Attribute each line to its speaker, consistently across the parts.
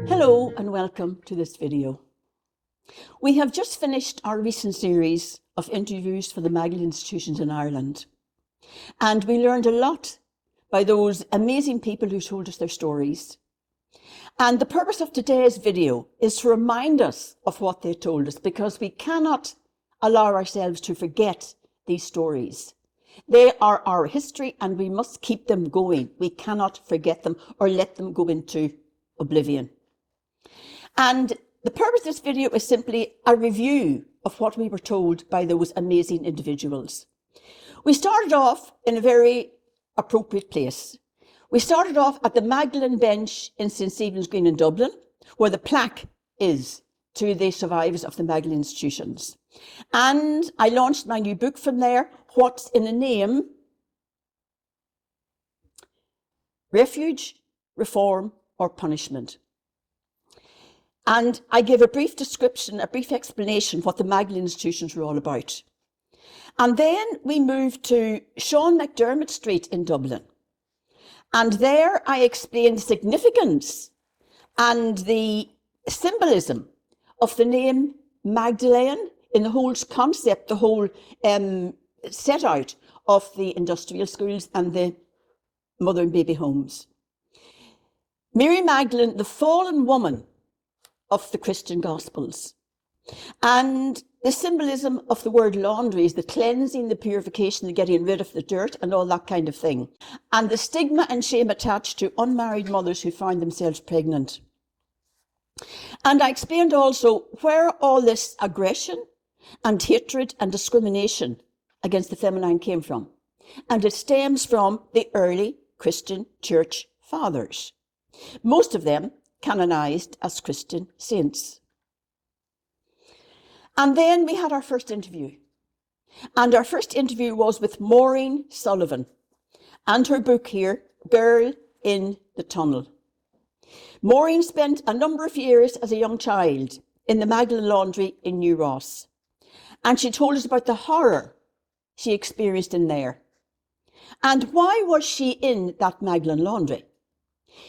Speaker 1: Hello and welcome to this video. We have just finished our recent series of interviews for the Magdalene institutions in Ireland, and we learned a lot by those amazing people who told us their stories. And the purpose of today's video is to remind us of what they told us, because we cannot allow ourselves to forget these stories. They are our history and we must keep them going. We cannot forget them or let them go into oblivion. And the purpose of this video is simply a review of what we were told by those amazing individuals. We started off in a very appropriate place. We started off at the Magdalene bench in St. Stephen's Green in Dublin, where the plaque is to the survivors of the Magdalene institutions. And I launched my new book from there, What's in a Name? Refuge, Reform or Punishment. And I gave a brief description, a brief explanation what the Magdalene institutions were all about. And then we moved to Sean McDermott Street in Dublin. And there I explained the significance and the symbolism of the name Magdalene in the whole concept, the whole set out of the industrial schools and the mother and baby homes. Mary Magdalene, the fallen woman of the Christian Gospels. And the symbolism of the word laundry is the cleansing, the purification, the getting rid of the dirt and all that kind of thing. And the stigma and shame attached to unmarried mothers who find themselves pregnant. And I explained also where all this aggression and hatred and discrimination against the feminine came from. And it stems from the early Christian church fathers, most of them canonized as Christian saints. And then we had our first interview. And our first interview was with Maureen Sullivan and her book here, Girl in the Tunnel. Maureen spent a number of years as a young child in the Magdalene Laundry in New Ross. And she told us about the horror she experienced in there. And why was she in that Magdalene Laundry?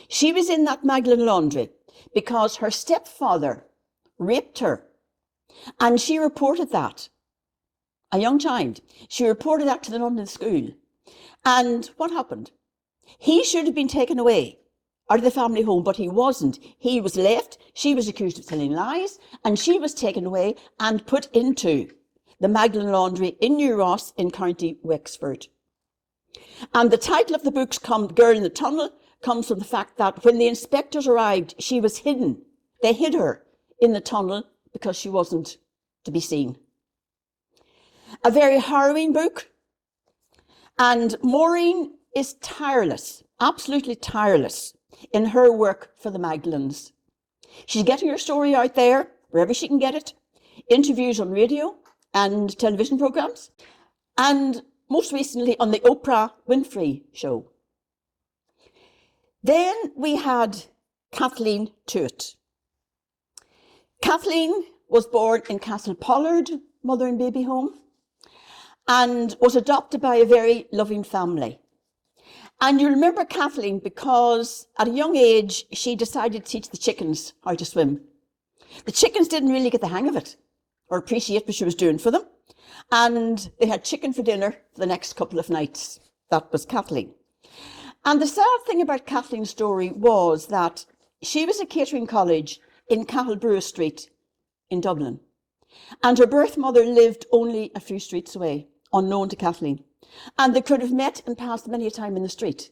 Speaker 1: She was in that Magdalene Laundry because her stepfather raped her. And she reported that, a young child. She reported that to the nun in the school. And what happened? He should have been taken away out of the family home, but he wasn't. He was left. She was accused of telling lies, and she was taken away and put into the Magdalene Laundry in New Ross in County Wexford. And the title of the book, Girl in the Tunnel, comes from the fact that when the inspectors arrived, she was hidden. They hid her in the tunnel because she wasn't to be seen. A very harrowing book. And Maureen is tireless, absolutely tireless in her work for the Magdalenes. She's getting her story out there, wherever she can get it, interviews on radio and television programs, and most recently on the Oprah Winfrey show. Then we had Kathleen Tuite. Kathleen was born in Castle Pollard, mother and baby home, and was adopted by a very loving family. And you remember Kathleen because at a young age, she decided to teach the chickens how to swim. The chickens didn't really get the hang of it or appreciate what she was doing for them. And they had chicken for dinner for the next couple of nights. That was Kathleen. And the sad thing about Kathleen's story was that she was at catering college in Cattlebrew Street in Dublin. And her birth mother lived only a few streets away, unknown to Kathleen. And they could have met and passed many a time in the street.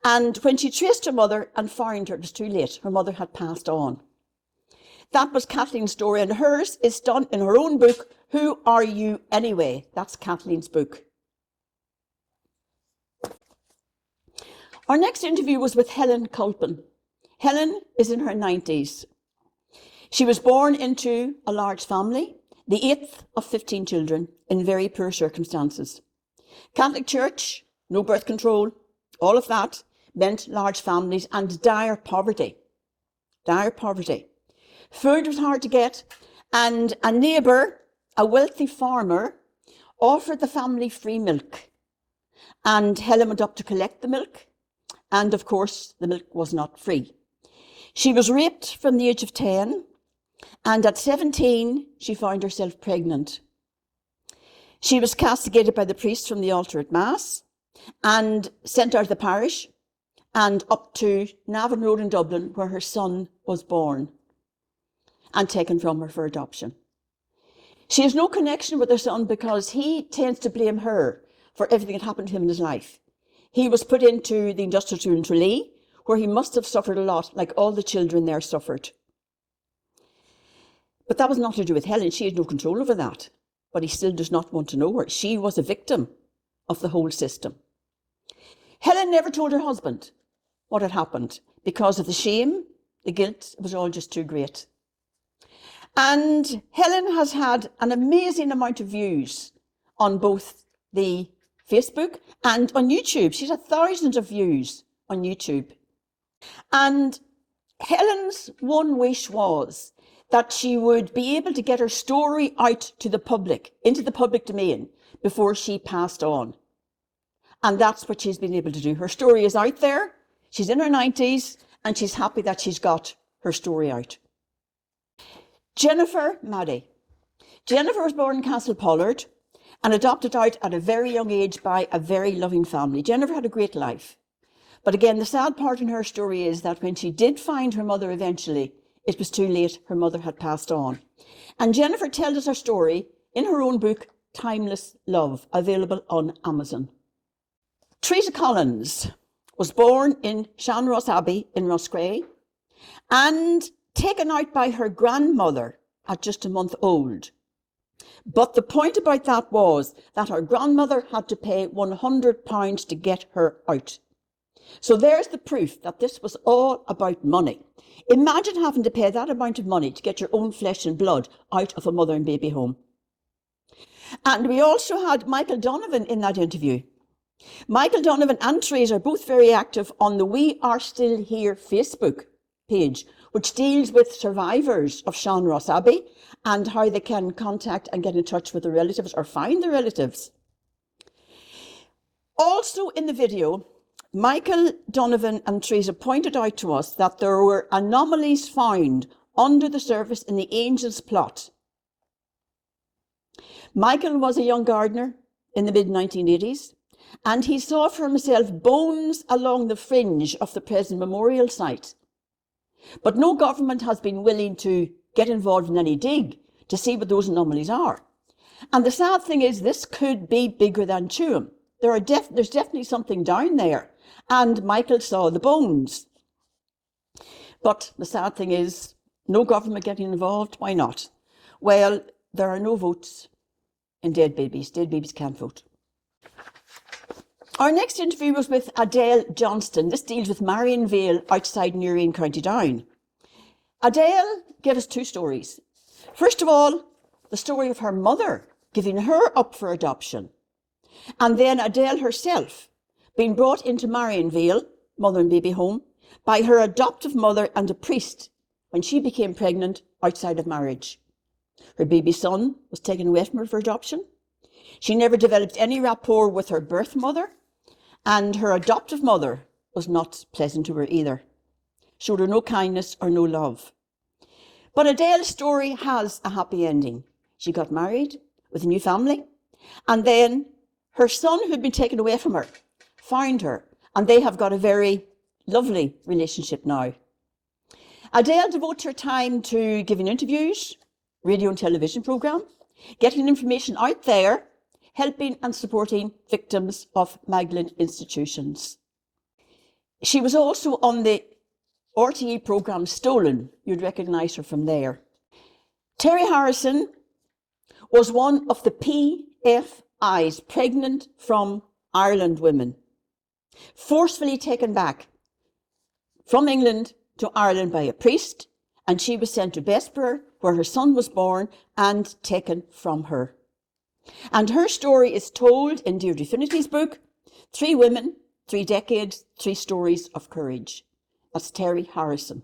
Speaker 1: And when she traced her mother and found her, it was too late. Her mother had passed on. That was Kathleen's story, and hers is done in her own book, Who Are You Anyway? That's Kathleen's book. Our next interview was with Helen Culpan. Helen is in her 90s. She was born into a large family, the 8th of 15 children, in very poor circumstances. Catholic Church, no birth control, all of that meant large families and dire poverty. Dire poverty. Food was hard to get, and a neighbour, a wealthy farmer, offered the family free milk. and Helen went up to collect the milk, and of course the milk was not free. She was raped from the age of 10, and at 17 she found herself pregnant. She was castigated by the priest from the altar at Mass and sent out of the parish and up to Navan Road in Dublin, where her son was born and taken from her for adoption. She has no connection with her son because he tends to blame her for everything that happened to him in his life. He was put into the industrial school in Tralee, where he must have suffered a lot, like all the children there suffered. But that was not to do with Helen. She had no control over that. But he still does not want to know her. She was a victim of the whole system. Helen never told her husband what had happened because of the shame, the guilt. It was all just too great. And Helen has had an amazing amount of views on both the Facebook and on YouTube. She's had thousands of views on YouTube. And Helen's one wish was that she would be able to get her story out to the public, into the public domain, before she passed on. And that's what she's been able to do. Her story is out there. She's in her 90s, and she's happy that she's got her story out. Jennifer Maddie. Jennifer was born in Castle Pollard and adopted out at a very young age by a very loving family. Jennifer had a great life. But again, the sad part in her story is that when she did find her mother eventually, it was too late. Her mother had passed on. And Jennifer tells us her story in her own book, Timeless Love, available on Amazon. Teresa Collins was born in Shanross Abbey in Roscrea and taken out by her grandmother at just a month old. But the point about that was that her grandmother had to pay £100 to get her out. So there's the proof that this was all about money. Imagine having to pay that amount of money to get your own flesh and blood out of a mother and baby home. And we also had Michael Donovan in that interview. Michael Donovan and Teresa are both very active on the We Are Still Here Facebook page, which deals with survivors of Shanross Abbey and how they can contact and get in touch with their relatives or find their relatives. Also in the video, Michael Donovan and Teresa pointed out to us that there were anomalies found under the surface in the Angels plot. Michael was a young gardener in the mid-1980s, and he saw for himself bones along the fringe of the present memorial site. But no government has been willing to get involved in any dig to see what those anomalies are. And the sad thing is, this could be bigger than Tuam. There's definitely something down there. And Michael saw the bones. But the sad thing is, no government getting involved. Why not? Well, there are no votes in dead babies. Dead babies can't vote. Our next interview was with Adele Johnston. This deals with Marion Vale outside Newry in County Down. Adele gave us two stories. First of all, the story of her mother giving her up for adoption. And then Adele herself being brought into Marion Vale, mother and baby home, by her adoptive mother and a priest when she became pregnant outside of marriage. Her baby son was taken away from her for adoption. She never developed any rapport with her birth mother, and her adoptive mother was not pleasant to her either. Showed her no kindness or no love. But Adele's story has a happy ending. She got married with a new family, and then her son, who had been taken away from her, found her, and they have got a very lovely relationship now. Adele devotes her time to giving interviews, radio and television programme, getting information out there, helping and supporting victims of Magdalene institutions. She was also on the RTE programme Stolen. You'd recognise her from there. Terri Harrison was one of the PFI's Pregnant from Ireland women, forcefully taken back from England to Ireland by a priest, and she was sent to Bessborough, where her son was born, and taken from her. And her story is told in Deirdre Finity's book, 3 Women, 3 Decades, 3 Stories of Courage. That's Terri Harrison.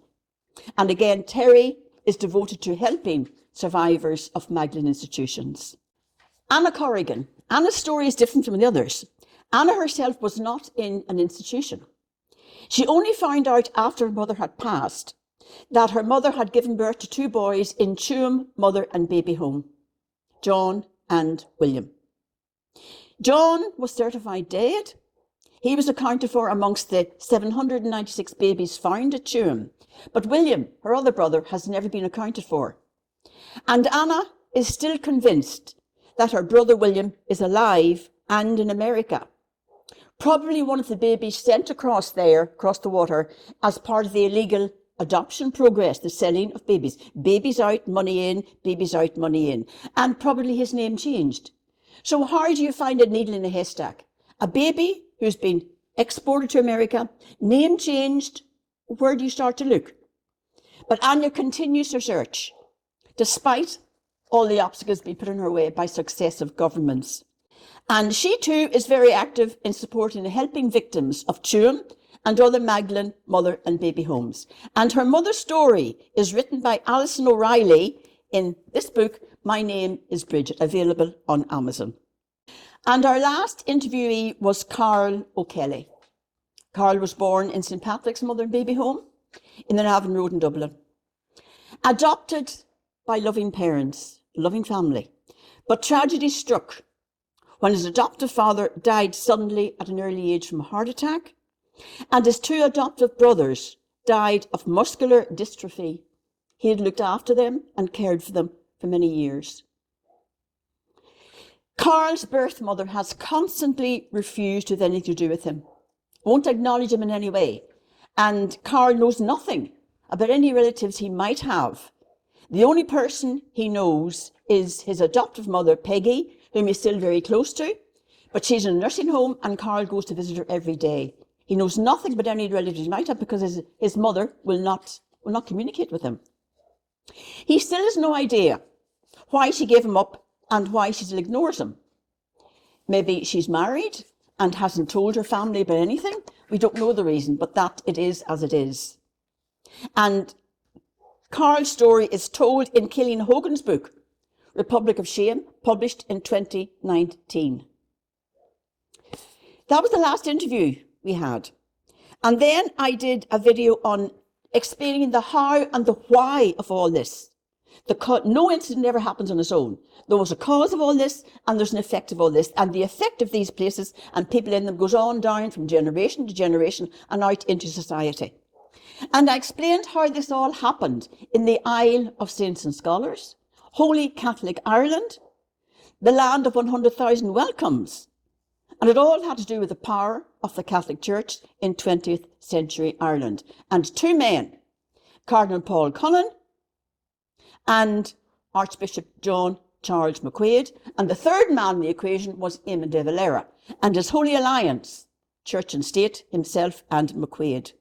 Speaker 1: And again, Terri is devoted to helping survivors of Magdalene institutions. Anna Corrigan. Anna's story is different from the others. Anna herself was not in an institution. She only found out after her mother had passed that her mother had given birth to 2 boys in Tuam Mother and Baby Home, John and William. John was certified dead. He was accounted for amongst the 796 babies found at Tuam, but William, her other brother, has never been accounted for. And Anna is still convinced that her brother William is alive and in America. Probably one of the babies sent across the water, as part of the illegal adoption progress, the selling of babies. Babies out, money in, babies out, money in. And probably his name changed. So how do you find a needle in a haystack? A baby who's been exported to America, name changed, where do you start to look? But Anya continues her search, despite all the obstacles being put in her way by successive governments. And she too is very active in supporting and helping victims of Tuam and other Magdalene mother and baby homes. And her mother's story is written by Alison O'Reilly in this book, My Name is Bridget, available on Amazon. And our last interviewee was Karl O'Kelly. Karl was born in St. Patrick's Mother and Baby Home in the Navan Road in Dublin. Adopted by loving parents, loving family. But tragedy struck when his adoptive father died suddenly at an early age from a heart attack, and his 2 adoptive brothers died of muscular dystrophy. He had looked after them and cared for them for many years. Karl's birth mother has constantly refused to have anything to do with him, won't acknowledge him in any way, and Karl knows nothing about any relatives he might have. The only person he knows is his adoptive mother, Peggy, whom he's still very close to, but she's in a nursing home and Karl goes to visit her every day. He knows nothing about any relatives he might have because his mother will not communicate with him. He still has no idea why she gave him up and why she still ignores him. Maybe she's married and hasn't told her family about anything. We don't know the reason, but that it is as it is. And Karl's story is told in Cillian Hogan's book, Republic of Shame, published in 2019. That was the last interview we had. And then I did a video on explaining the how and the why of all this. No incident ever happens on its own. There was a cause of all this and there's an effect of all this. And the effect of these places and people in them goes on down from generation to generation and out into society. And I explained how this all happened in the Isle of Saints and Scholars, Holy Catholic Ireland, the land of 100,000 welcomes. And it all had to do with the power of the Catholic Church in 20th century Ireland. And 2 men, Cardinal Paul Cullen and Archbishop John Charles McQuaid. And the 3rd man in the equation was Eamon de Valera and his Holy Alliance, Church and State, himself and McQuaid.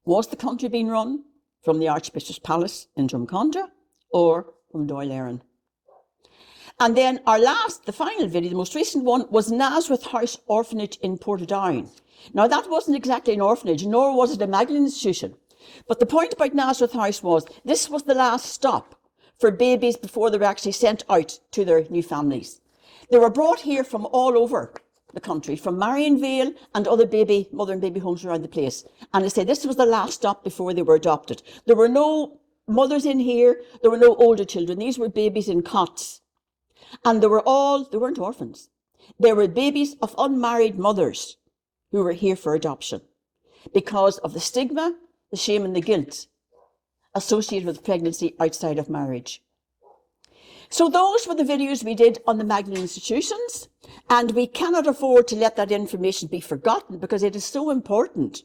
Speaker 1: Was the country being run from the Archbishop's Palace in Drumcondra or from Dáil Éireann? And then the final video, the most recent one, was Nazareth House Orphanage in Portadown. Now, that wasn't exactly an orphanage, nor was it a Magdalene institution. But the point about Nazareth House was this was the last stop for babies before they were actually sent out to their new families. They were brought here from all over the country, from Marionvale and other mother and baby homes around the place. And they say this was the last stop before they were adopted. There were no mothers in here. There were no older children. These were babies in cots. And they weren't orphans. They were babies of unmarried mothers who were here for adoption because of the stigma, the shame and the guilt associated with pregnancy outside of marriage. So those were the videos we did on the Magdalene institutions, and we cannot afford to let that information be forgotten because it is so important.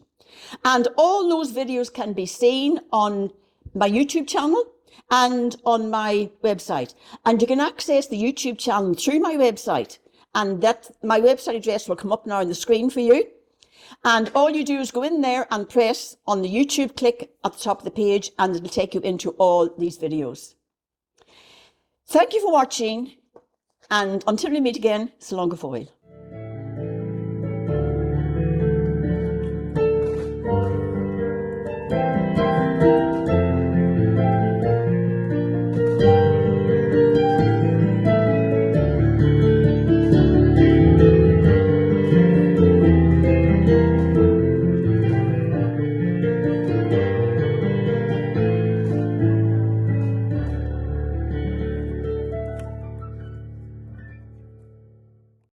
Speaker 1: And all those videos can be seen on my YouTube channel and on my website. And you can access the YouTube channel through my website, and my website address will come up now on the screen for you. And all you do is go in there and press on the YouTube click at the top of the page, and it'll take you into all these videos. Thank you for watching, and until we meet again, so long go foil.